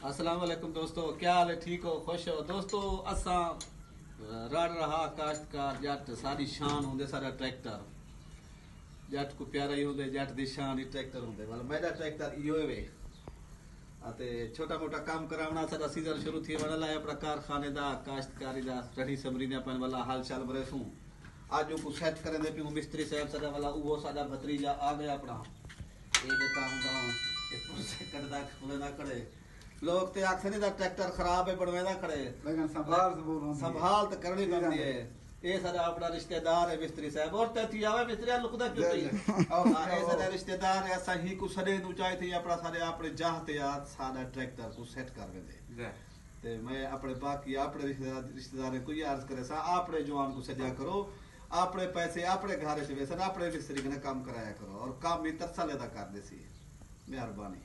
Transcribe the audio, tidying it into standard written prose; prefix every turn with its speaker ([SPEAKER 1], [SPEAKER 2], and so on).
[SPEAKER 1] अस्सलाम वालेकुम दोस्तों, क्या हाल है? ठीक हो, खुश हो दोस्तों? असा रड़ रहा काश्तकार जट सारी शान होंदे सारा ट्रैक्टर जट को प्यारा ही होंदे जट दी शान ही ट्रैक्टर होंदे मतलब मेरा ट्रैक्टर इहो वे अते छोटा मोटा काम करावना सारा सीजन शुरू थी वाला है अपना कारखाने दा काश्तकारी दा रही समरी ने अपन वाला हाल चाल बरे सू आज को सेट करन दे पियो मिस्त्री साहब सारा वाला वो सादा भत्रीजा आ गया अपना ये जे काम दा एक से करदा खुलेदा करे लोग ते आखते नहीं ट्रैक्टर खराब है बनवेदा खड़े
[SPEAKER 2] लेकिन
[SPEAKER 1] संभाल तो करनी पड़ती है। ये सारा अपना रिश्तेदार है मिस्त्री साहब और ते आवे मिस्त्री लुकदा क्यों थी और ये सारा रिश्तेदार है सही को सडे नु चाहे थी अपना सारे अपने चाहते यार सारा ट्रैक्टर को सेट कर दे ते मैं अपने बाकी अपने रिश्तेदार को अर्ज करे सा अपने जवान को सजा करो अपने पैसे अपने घर से वैसे अपने मिस्त्री ने काम कराया करो और काम भी तरसा लेदा कर दे सी मेहरबानी।